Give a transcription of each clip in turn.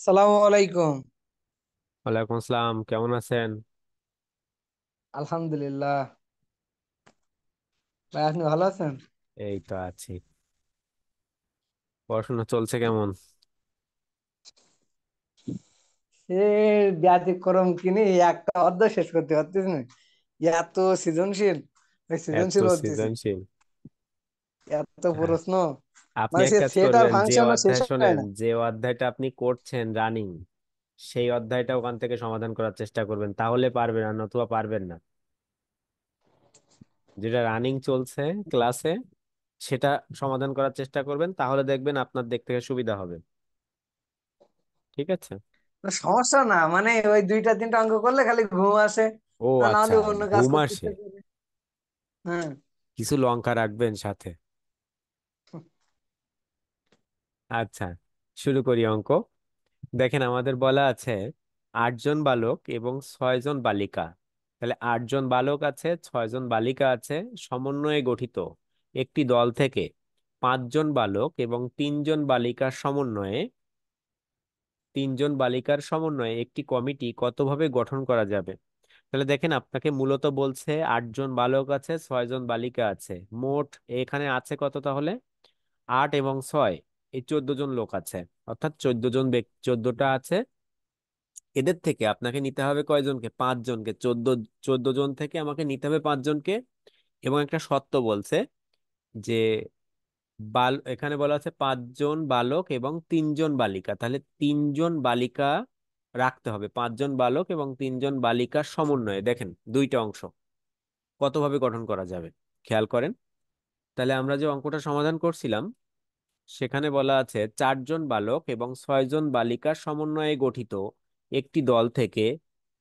সালামু আলাইকুম। ওয়ালাইকুম আসসালাম, কেমন আছেন? আলহামদুলিল্লাহ। ভাই আপনি ভালো আছেন? এই তো আছি। পড়াশোনা চলছে কেমন? সে ব্যতিক্রম কিনি একটা অধ্যায় শেষ করতে পারতেছি না। এত সৃজনশীল, ওই এত সৃজনশীল হতেছি, সৃজনশীল। এত হ্যাঁ, প্রশ্ন। আপনি মানে এক সে কাজ সেট আর করবেন, যে ফাংশনও শেষ অধ্যায় হয় শোনেন, না। যে অধ্যায়টা আপনি করছেন রানিং, সেই অধ্যায়টা ওখান থেকে সমাধান করার চেষ্টা করবেন, তাহলে পারবেন, আর নতুবা পারবেন না। যেটা রানিং চলছে ক্লাসে, সেটা সমাধান করার চেষ্টা করবেন, তাহলে দেখবেন আপনার দিক থেকে সুবিধা হবে। ঠিক আছে? না, সমস্যা না, মানে ওই দুইটা তিনটা অঙ্ক করলে খালি ঘুম আসে। ও না না হলে আচ্ছা, অন্য কাজ ঘুম করতে আসে। ইচ্ছে করে। হ্যাঁ। কিছু লঙ্কা রাখবেন সাথে। আচ্ছা, শুরু করি অঙ্ক। দেখেন, আমাদের বলা আছে 8 জন বালক এবং 6 জন বালিকা। তাহলে 8 জন বালক আছে, 6 জন বালিকা আছে, সমন্বয়ে গঠিত একটি দল থেকে 5 জন বালক এবং 3 জন বালিকার সমন্বয়ে 3 জন বালিকার সমন্বয়ে একটি কমিটি কতভাবে গঠন করা যাবে? তাহলে দেখেন, আপনাকে মূলত বলছে 8 জন বালক আছে, 6 জন বালিকা আছে। মোট এখানে আছে কত তাহলে? 8 এবং 6, এই 14 জন লোক আছে। অর্থাৎ 14 জন ব্যক্তি, 14টা আছে। এদের থেকে আপনাকে নিতে হবে কয়জনকে? 5 জনকে। 14 জন থেকে আমাকে নিতে হবে 5 জনকে। এবং একটা শর্ত বলছে যে এখানে বলা আছে 5 জন বালক এবং 3 জন বালিকা। তাহলে 3 জন বালিকা রাখতে হবে। 5 জন বালক এবং 3 জন বালিকার সমন্বয়ে দেখেন দুইটা অংশ কতভাবে গঠন করা যাবে, খেয়াল করেন। তাহলে আমরা যে অঙ্কটা সমাধান করছিলাম, সেখানে বলা আছে 4 জন বালক এবং 6 জন বালিকার সমন্বয়ে গঠিত একটি দল থেকে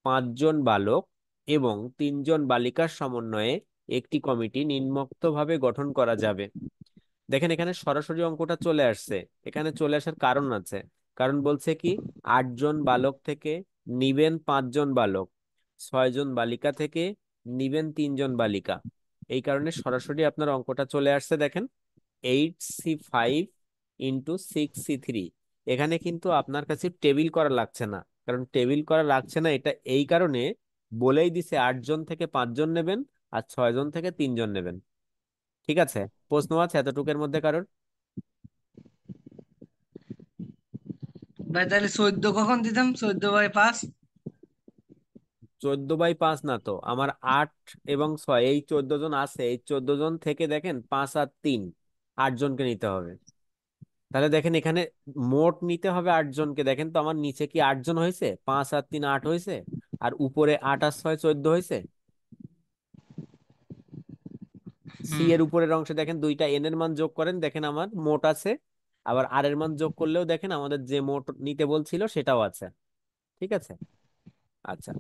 5 জন বালক এবং 3 জন বালিকার সমন্বয়ে একটি কমিটি নিম্নোক্তভাবে গঠন করা যাবে। দেখেন, এখানে সরাসরি অঙ্কটা চলে আসছে। এখানে চলে আসার কারণ আছে। কারণ বলছে কি, 8 জন বালক থেকে নিবেন 5 জন বালক, 6 জন বালিকা থেকে নিবেন 3 জন বালিকা। এই কারণে সরাসরি আপনার অঙ্কটা চলে আসছে। দেখেন, 8C5 ইন্টু 6C3। এখানে কিন্তু আপনার কাছে টেবিল করা লাগছে না। কারণ টেবিল করা লাগছে না, এটা এই কারণে বলেই দিছে 8 জন থেকে 5 জন নেবেন, আর 6 জন থেকে 3 জন নেবেন। ঠিক আছে? প্রশ্ন আছে এতটুকের মধ্যে কারোর? ভাই তাহলে 14 কখন দিতাম? 14/5। 14/5 না তো আমার, 8 এবং 6, এই 14 জন আছে। এই 14 জন থেকে দেখেন 5 আর 3, 8 জনকে নিতে হবে। তাহলে দেখেন এখানে মোট নিতে হবে 8 জনকে। দেখেন তো আমার নিচে কি 8 জন হয়েছে? 5 আর 3 8 হয়েছে। আর উপরে 8 আর 6 14 হয়েছে। সি হুম। এর উপরের অংশে দেখেন দুইটা এন এর মান যোগ করেন, দেখেন আমার মোট আছে। আবার আর এর মান যোগ করলেও দেখেন আমাদের যে মোট নিতে বলছিল সেটাও আছে। ঠিক আছে? আচ্ছা,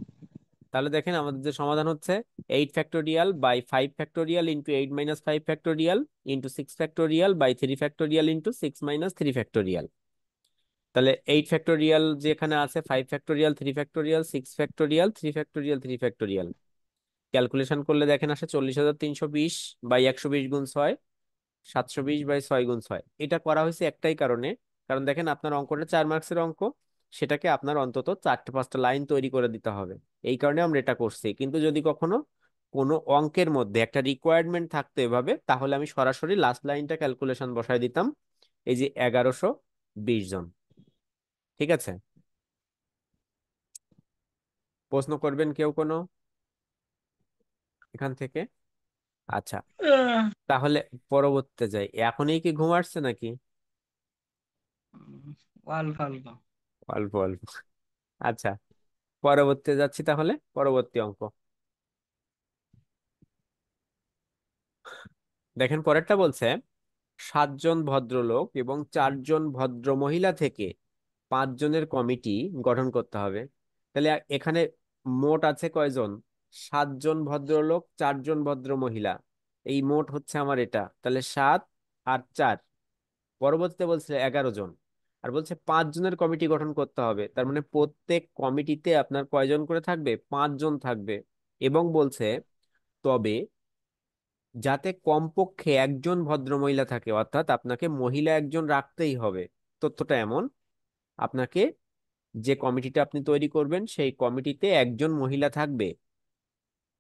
তাহলে দেখেন আমাদের যে সমাধান হচ্ছে 8 factorial factorial into 8 - 5 factorial into 6 factorial factorial into 6 - 3 factorial. তাহলে 8 ফ্যাক্টোরিয়াল যেখানে আছে, 5 factorial, 3 factorial, 6 factorial, 3 factorial, 3 factorial, calculation করলে দেখেন আসে 40,320/120 গুণ 6, 720/6 গুণ 6। এটা করা হয়েছে একটাই কারণে, কারণ দেখেন আপনার অঙ্কটা 4 মার্কসের অঙ্ক, সেটাকে আপনার অন্তত 4টে 5টা লাইন তৈরি করে দিতে হবে। এই কারণে আমরা এটা করছি। কিন্তু যদি কখনো কোনো অঙ্কের মধ্যে একটা রিকোয়ারমেন্ট থাকতো এভাবে, তাহলে আমি সরাসরি লাস্ট লাইনটা ক্যালকুলেশন বসায় দিতাম। এই যে 1120 জন। ঠিক আছে? প্রশ্ন করবেন কেউ কোনো এখান থেকে? আচ্ছা, তাহলে পরবর্তীতে যাই। এখনই কি ঘুম আসছে নাকি? অল্প অল্প। অল্প অল্প। আচ্ছা, পরবর্তীতে যাচ্ছি তাহলে। পরবর্তী অঙ্ক দেখেন, পরেরটা বলছে 7 জন ভদ্রলোক এবং 4 জন ভদ্র মহিলা থেকে 5 জনের কমিটি গঠন করতে হবে। তাহলে এখানে মোট আছে কয়জন? 7 জন ভদ্রলোক, 4 জন ভদ্র মহিলা। এই মোট হচ্ছে আমার এটা। তাহলে 7 আর 4, পরবর্তীতে বলছে 11 জন। আর বলছে 5 জনের কমিটি গঠন করতে হবে। তার মানে প্রত্যেক কমিটিতে আপনার কয়জন করে থাকবে? 5 জন থাকবে। এবং বলছে তবে যাতে কমপক্ষে একজন ভদ্রমহিলা থাকে, অর্থাৎ আপনাকে মহিলা একজন রাখতেই হবে। তথ্যটা এমন, আপনাকে যে কমিটিটা আপনি তৈরি করবেন সেই কমিটিতে একজন মহিলা থাকবে।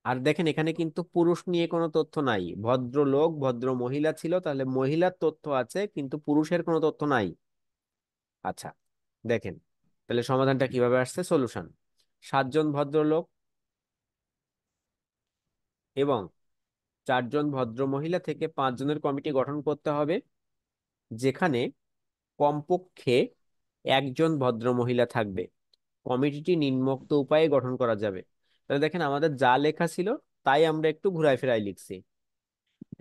আর দেখেন এখানে কিন্তু পুরুষ নিয়ে কোনো তথ্য নাই, ভদ্রলোক ভদ্র মহিলা ছিল, তাহলে মহিলার তথ্য আছে কিন্তু পুরুষের কোনো তথ্য নাই। আচ্ছা, দেখেন তাহলে সমাধানটা কিভাবে আসছে। সলিউশন: 7জন ভদ্রলোক এবং 4জন ভদ্র মহিলা থেকে 5জনের কমিটি গঠন করতে হবে, যেখানে কমপক্ষে একজন ভদ্র মহিলা থাকবে। কমিটিটি নিম্নোক্ত উপায়ে গঠন করা যাবে। তাহলে দেখেন আমাদের যা লেখা ছিল তাই আমরা একটু ঘুরাই ফেরাই লিখছি।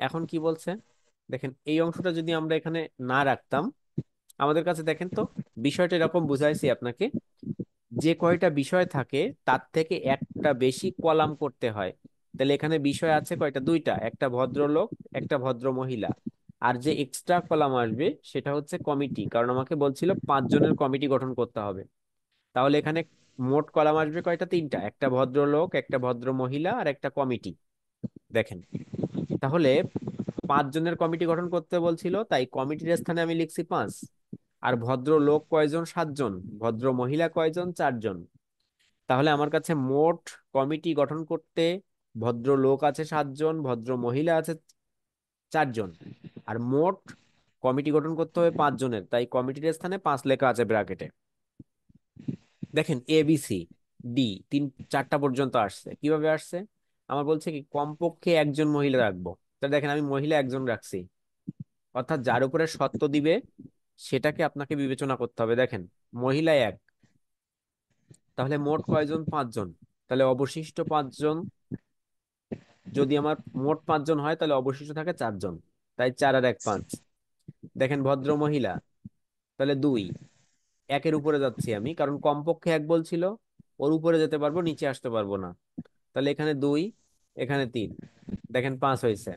এখন কি বলছে, দেখেন এই অংশটা যদি আমরা এখানে না রাখতাম, আমাদের কাছে দেখেন তো বিষয়টা এরকম বুঝাইছি আপনাকে, যে কয়টা বিষয় থাকে তার থেকে একটা বেশি কলাম করতে হয়। তাহলে এখানে বিষয় আছে কয়টা, দুইটা, একটা ভদ্রলোক একটা ভদ্র মহিলা। আর যে এক্সট্রা কলাম আসবে সেটা হচ্ছে কমিটি, কারণ আমাকে বলছিল 5জনের কমিটি গঠন করতে হবে। তাহলে এখানে মোট কলাম আসবে কয়টা, তিনটা, একটা ভদ্রলোক একটা ভদ্র মহিলা আর একটা কমিটি। দেখেন তাহলে 5জনের কমিটি গঠন করতে বলছিল, তাই কমিটির স্থানে আমি লিখছি 5। আর ভদ্র লোক কয়জন, 7জন। ভদ্র মহিলা কয়জন, 4জন। তাহলে আমার কাছে মোট কমিটি গঠন করতে ভদ্র লোক আছে 7জন, ভদ্র মহিলা আছে 4জন। আর মোট কমিটি গঠন করতে হবে 5জনের, তাই কমিটির স্থানে 5 লেখা আছে ব্র্যাকেটে। দেখেন এ বি সি ডি, 4টা পর্যন্ত আসছে। কিভাবে আসছে, আমার বলছে কি কমপক্ষে একজন মহিলা রাখবো। তা দেখেন আমি মহিলা একজন রাখছি, অর্থাৎ যার উপরে সত্য দিবে সেটাকে আপনাকে বিবেচনা করতে হবে। দেখেন মহিলা এক, তাহলে মোট কয়জন, 5জন। তাহলে অবশিষ্ট 5জন, যদি আমার মোট 5জন হয় তাহলে অবশিষ্ট থাকে 4জন, তাই 4 আর 1 5। দেখেন ভদ্র মহিলা, তাহলে 2, একের উপরে যাচ্ছি আমি কারণ কমপক্ষে এক বলছিল, ওর উপরে যেতে পারবো নিচে আসতে পারবো না। তাহলে এখানে 2, এখানে 3, দেখেন 5 হয়েছে।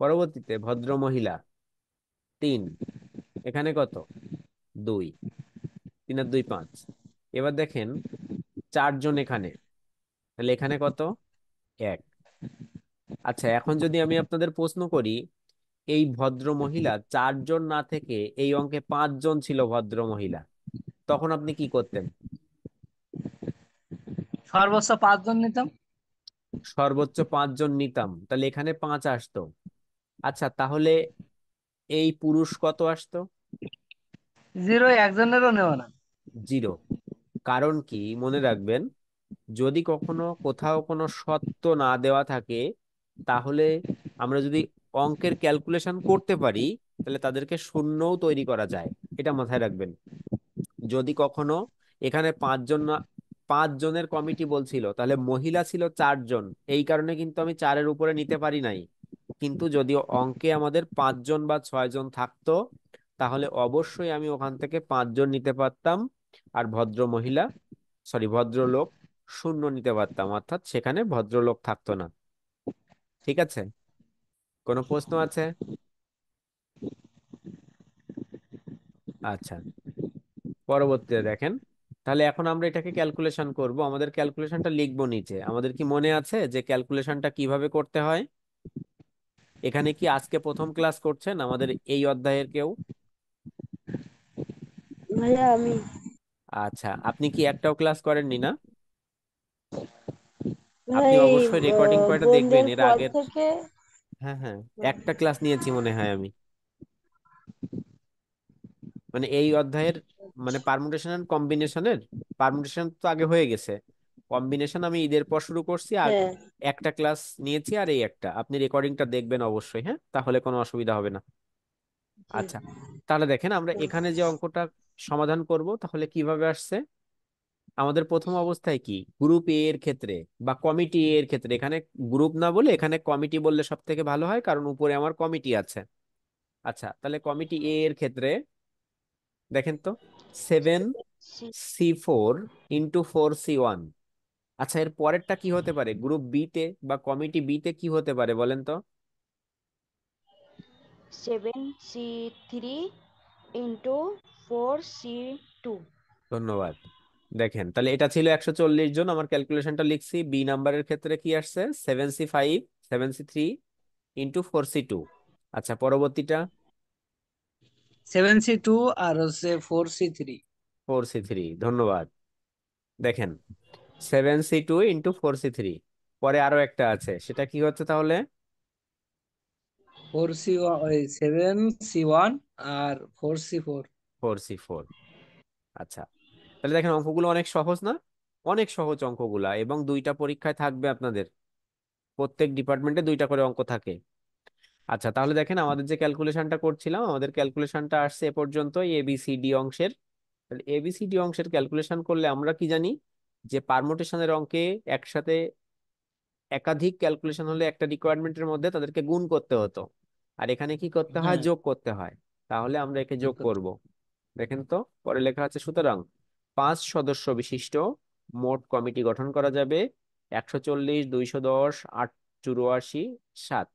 পরবর্তীতে ভদ্র মহিলা 3, এখানে কত, 2, 3 আর 2 5। এবার দেখেন 4জন এখানে, তাহলে এখানে কত, 1। আচ্ছা এখন যদি আমি আপনাদের প্রশ্ন করি, এই ভদ্র মহিলা 4জন না থেকে এই অঙ্কে 5জন ছিল ভদ্র মহিলা, তখন আপনি কি করতেন? সর্বোচ্চ 5 জন নিতাম। সর্বোচ্চ 5জন নিতাম, তাহলে এখানে 5 আসতো। আচ্ছা তাহলে এই পুরুষ কত আসতো? 0, একজনেরও নেব না। 0। কারণ কি মনে রাখবেন, যদি কখনো কোথাও কোনো সত্য না দেওয়া থাকে, তাহলে আমরা যদি অঙ্কের ক্যালকুলেশন করতে পারি তাহলে তাদেরকে শূন্যও তৈরি করা যায়। এটা মাথায় রাখবেন। যদি কখনো এখানে 5জন না, 5জনের কমিটি বলছিল, তাহলে মহিলা ছিল 4জন, এই কারণে কিন্তু আমি 4-এর উপরে নিতে পারি নাই। কিন্তু যদি অঙ্কে আমাদের 5জন বা 6জন থাকতো, তাহলে অবশ্যই আমি ওখান থেকে 5জন নিতে পারতাম। আর ভদ্র মহিলা, সরি ভদ্রলোক শূন্য নিতে পারতাম, অর্থাৎ সেখানে ভদ্রলোক থাকতো না। ঠিক আছে, কোনো প্রশ্ন আছে? আচ্ছা, পরবর্তীতে দেখেন, তাহলে এখন আমরা এটাকে ক্যালকুলেশন করব, আমাদের ক্যালকুলেশনটা লিখবো নিচে। আমাদের কি মনে আছে যে ক্যালকুলেশনটা কিভাবে করতে হয়? এখানে কি আজকে প্রথম ক্লাস করছেন আমাদের এই অধ্যায়ের কেউ? ভাইয়া আমি। আচ্ছা, আপনি কি একটাও ক্লাস করেননি না? আপনি ভাই অবশ্যই রেকর্ডিং কয়টা দেখবেন বন্ধের এর পর আগের। থেকে। হ্যাঁ হ্যাঁ, একটা ক্লাস নিয়েছি মনে হয় আমি, মানে এই অধ্যায়ের, মানে পারমুটেশন এন্ড কম্বিনেশনের। পারমুটেশন তো আগে হয়ে গেছে, কম্বিনেশন আমি ঈদের পর শুরু করছি। আর হ্যাঁ। একটা ক্লাস নিয়েছি, আর এই একটা আপনি রেকর্ডিংটা দেখবেন অবশ্যই, হ্যাঁ, তাহলে কোনো অসুবিধা হবে না। জি। আচ্ছা, তাহলে দেখেন আমরা এখানে যে অঙ্কটা সমাধান করব তাহলে কিভাবে আসছে। আমাদের প্রথম অবস্থায় কি গ্রুপ এ এর ক্ষেত্রে বা কমিটি এ এর ক্ষেত্রে, এখানে গ্রুপ না বলে এখানে কমিটি বললে সব থেকে ভালো হয়, কারণ উপরে আমার কমিটি আছে। আচ্ছা তাহলে কমিটি এ এর ক্ষেত্রে দেখেন তো, 7C4 × 4C1। আচ্ছা এর পরেরটা কি হতে পারে গ্রুপ বি তে বা কমিটি বি তে, কি হতে পারে বলেন তো? 7C3 × 4C2। ধন্যবাদ। দেখেন তাহলে এটা ছিল 140 জন, আমার ক্যালকুলেশনটা লিখছি। বি নাম্বারের ক্ষেত্রে কি আসছে, 7C5, 7C3 × 4C2। আচ্ছা পরবর্তীটা 7C2 আর হচ্ছে 4C3। 4C3, ধন্যবাদ। দেখেন 7C2 × 4C3, পরে আরো একটা আছে, সেটা কি হচ্ছে তাহলে? 7C1 আর 4C4। 4C4। আচ্ছা, তাহলে দেখেন অঙ্কগুলো অনেক সহজ না? অনেক সহজ অঙ্কগুলা, এবং দুইটা পরীক্ষায় থাকবে আপনাদের, প্রত্যেক ডিপার্টমেন্টে দুইটা করে অঙ্ক থাকে। আচ্ছা, তাহলে দেখেন আমাদের যে ক্যালকুলেশনটা করছিলাম, আমাদের ক্যালকুলেশনটা আসছে এ পর্যন্ত এবিসিডি অংশের। তাহলে এবিসিডি অংশের ক্যালকুলেশন করলে আমরা কি জানি, যে পারমুটেশনের অঙ্কে একসাথে একাধিক ক্যালকুলেশন হলে একটা রিকোয়ারমেন্টের মধ্যে তাদেরকে গুণ করতে হতো, আর এখানে কি করতে হয়, হ্যাঁ, যোগ করতে হয়। তাহলে আমরা একে যোগ যোগ করতে। করব। দেখেন তো, পরে লেখা আছে, সুতরাং 5 সদস্য বিশিষ্ট মোট কমিটি গঠন করা যাবে 140, 210, 8, 84, 7।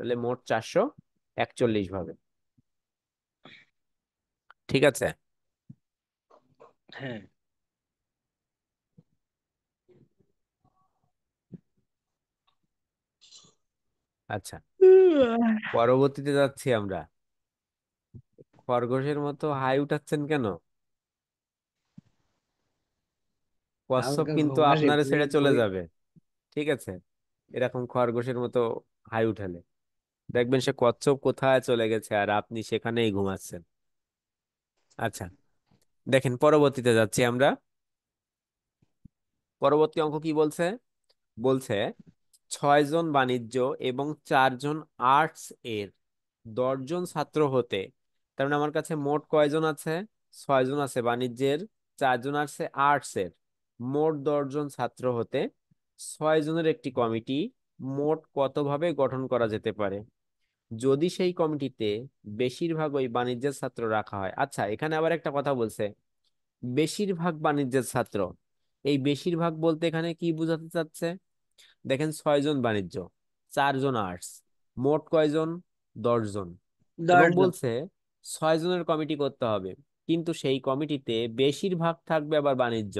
তাহলে মোট 441 ভাবে। ঠিক আছে। হ্যাঁ। আচ্ছা, পরবর্তীতে যাচ্ছি আমরা। খরগোশের মতো হাই উঠাচ্ছেন কেন? কচ্ছপ হালকা কিন্তু ঘুম আসে, আপনারে ছেড়ে চলে বই। যাবে। ঠিক আছে, এরকম খরগোশের মতো হাই উঠালে দেখবেন সে কচ্ছপ কোথায় চলে গেছে আর আপনি সেখানেই ঘুমাচ্ছেন। আচ্ছা, দেখেন পরবর্তীতে যাচ্ছি আমরা। পরবর্তী অঙ্ক কি বলছে? বলছে 6 জন বাণিজ্য এবং 4 জন আর্টস এর 10 জন ছাত্র হতে, তার মানে আমার কাছে মোট কয়জন আছে? 6 জন আছে বাণিজ্যের, 4 জন আছে আর্টস এর, মোট 10 জন ছাত্র হতে 6 জনের একটি কমিটি মোট কতভাবে গঠন করা যেতে পারে, যদি সেই কমিটিতে বেশিরভাগ ওই বাণিজ্যের ছাত্র রাখা হয়। আচ্ছা, এখানে আবার একটা কথা বলছে, বেশিরভাগ বাণিজ্যের ছাত্র। এই বেশিরভাগ বলতে এখানে কি বোঝাতে চাচ্ছে? দেখেন 6 জন বাণিজ্য, 4 জন আর্টস, মোট কয়জন? 10 জন। এবং 10 জন। বলছে 6 জনের কমিটি করতে হবে, কিন্তু সেই কমিটিতে বেশিরভাগ থাকবে আবার বাণিজ্য।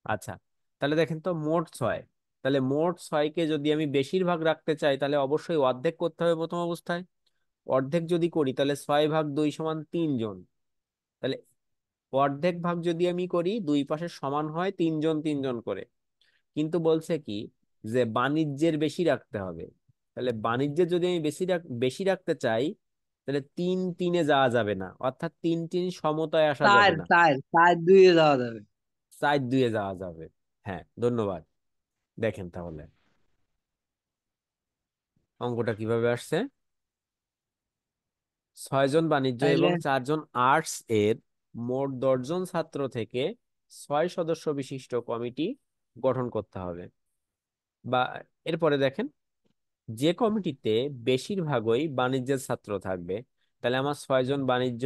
আচ্ছা, তাহলে দেখেন তো, মোট 6। তাহলে মোট 6কে যদি আমি বেশিরভাগ রাখতে চাই, তাহলে অবশ্যই অর্ধেক করতে হবে প্রথম অবস্থায়। অর্ধেক যদি করি, তাহলে 6 ভাগ 2 সমান 3 জন। তাহলে অর্ধেক ভাগ যদি আমি করি, দুই পাশে সমান হয় 3 জন 3 জন করে। কিন্তু বলছে কি, যে বাণিজ্যের বেশি রাখতে হবে। তাহলে বাণিজ্যের যদি আমি বেশি রাখতে চাই, তাহলে 3 3-এ যাওয়া যাবে না, অর্থাৎ 3 3 সমতায় আসা চার যাবে না। চার চার দুইয়ে যাওয়া যাবে। 4 2-এ যাওয়া যাবে। হ্যাঁ, ধন্যবাদ। দেখেন তাহলে অঙ্কটা কিভাবে আসছে। 6 জন বাণিজ্য তাইলে এবং 4 জন আর্টস এর মোট 10 জন ছাত্র থেকে 6 সদস্য বিশিষ্ট কমিটি গঠন করতে হবে। বা এরপরে দেখেন, যে কমিটিতে বেশিরভাগই বাণিজ্যের ছাত্র থাকবে, তাহলে আমার 6 জন বাণিজ্য,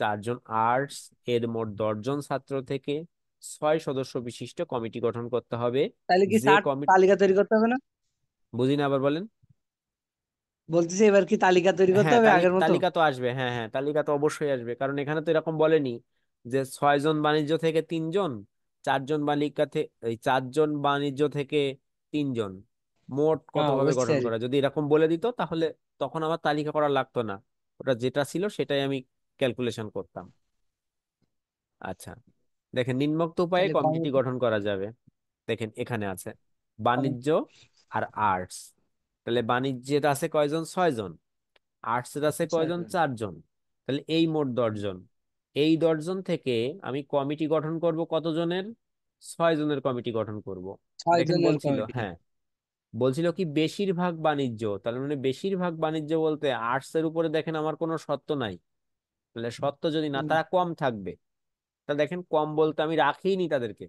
4 জন আর্টস এর মোট 10 জন ছাত্র থেকে 6 সদস্য বিশিষ্ট কমিটি গঠন করতে হবে। তাইলে কি যে চার কমিটি, তালিকা তৈরি করতে হবে না? বুঝি না, আবার বলেন। বলতেছি এবার কি তালিকা তৈরি করতে হ্যাঁ, হবে আগের মতো? তালিকা তো আসবে, হ্যাঁ হ্যাঁ, তালিকা তো অবশ্যই আসবে, কারণ এখানে তো এরকম বলেনি যে 6 জন বাণিজ্য থেকে 3 জন, 4 জন বালিকা থেকে, এই 4 জন বাণিজ্য থেকে 3 জন, মোট হ্যাঁ, কতভাবে বুঝতে গঠন পারি। করা, যদি এরকম বলে দিত তাহলে তখন আমার তালিকা করা লাগতো না, ওটা যেটা ছিল সেটাই আমি ক্যালকুলেশন করতাম। আচ্ছা, দেখেন নিম্নোক্ত উপায়ে তাহলে কমিটি কমিটি। গঠন করা যাবে। দেখেন এখানে আছে বাণিজ্য আর আর্টস। তাহলে বাণিজ্যের আছে কয়জন? 6 জন। আর্টসের আছে কয়জন? 6 জন। 4 জন। তাহলে এই মোট 10 জন। এই 10 জন থেকে আমি কমিটি গঠন করব কতজনের? 6 জনের কমিটি গঠন করব। ছয় দেখেন জনের বলছিল, কমিটি। হ্যাঁ, বলছিল কি বেশিরভাগ বাণিজ্য, তার মানে বেশিরভাগ বাণিজ্য বলতে আর্টসের উপরে দেখেন আমার কোনো শর্ত নাই। তাহলে শর্ত যদি না, তারা কম থাকবে। তা দেখেন কম বলতে আমি রাখিনি তাদেরকে,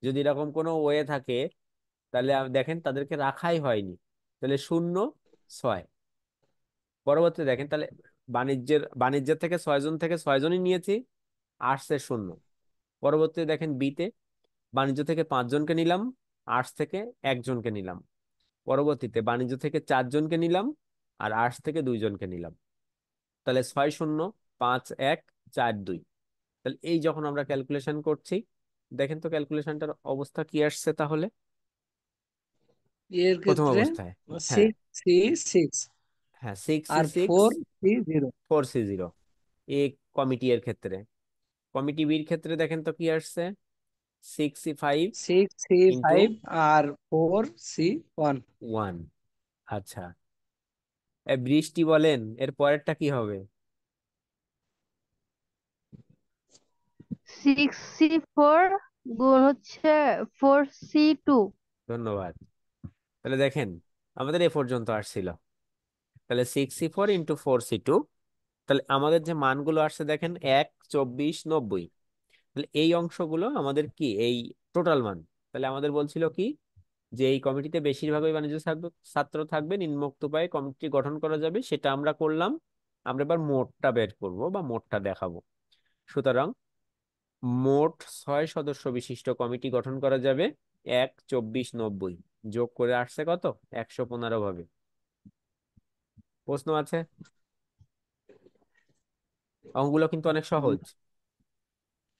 যদি এরকম কোনো ওয়ে থাকে তাহলে দেখেন তাদেরকে রাখাই হয়নি। তাহলে 0 6। পরবর্তী দেখেন, তাহলে বাণিজ্যের থেকে 6 জন থেকে 6 জনই নিয়েছি, আর্টসের 0। পরবর্তী দেখেন বিতে, বাণিজ্য থেকে 5 জনকে নিলাম, আর্টস থেকে 1 জনকে নিলাম। পরবর্তীতে বাণিজ্য থেকে 4 জনকে নিলাম, আর আর্টস থেকে 2 জনকে নিলাম। তাহলে 6 0 5 1 4 2। তাহলে এই যখন আমরা ক্যালকুলেশন করছি, দেখেন তো ক্যালকুলেশনটার অবস্থা কি আসছে তাহলে। এর প্রথম ক্ষেত্রে অবস্থায়, হ্যাঁ 6 3 6 হ্যাঁ, 6 আর সিক্স 4 3 0। 4 C 0, এ কমিটি এর ক্ষেত্রে। কমিটি বির ক্ষেত্রে দেখেন তো কি আসছে, 65 ইন্টু 6 C 5 আর 4 C 1। 1। আচ্ছা, বৃষ্টি বলেন এর পরেরটা কি হবে? 64 গুণ হচ্ছে 4C2। ধন্যবাদ। তাহলে দেখেন আমাদের এ পর্যন্ত আসছিল। তাহলে 64 × 4C2। তাহলে আমাদের যে মানগুলো আসছে দেখেন 1, 24, 90। তাহলে এই অংশগুলো আমাদের কি এই টোটাল মান। তাহলে আমাদের বলছিল কি যে এই কমিটিতে বেশিরভাগই বাণিজ্য ছাত্র থাকবে, নিম্নোক্ত উপায়ে কমিটি গঠন করা যাবে, সেটা আমরা করলাম। আমরা এবার মোটটা বের করব বা মোটটা দেখাবো। সুতরাং মোট 6 সদস্য বিশিষ্ট কমিটি গঠন করা যাবে 1, 24, 90 যোগ করে আসছে কত? 115 ভাবে। প্রশ্ন আছে? অঙ্কগুলো কিন্তু অনেক সহজ।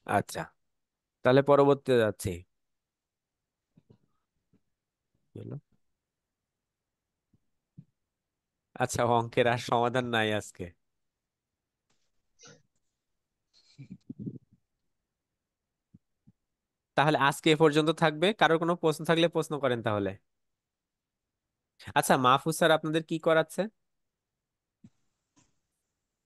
আচ্ছা, তাহলে পরবর্তীতে যাচ্ছি। কি হলো? আচ্ছা, অঙ্কের আর সমাধান নাই আজকে। তাহলে আজকে এ পর্যন্ত থাকবে। কারোর কোনো প্রশ্ন থাকলে প্রশ্ন করেন তাহলে। আচ্ছা, মাহফুজ স্যার আপনাদের কি করাচ্ছে?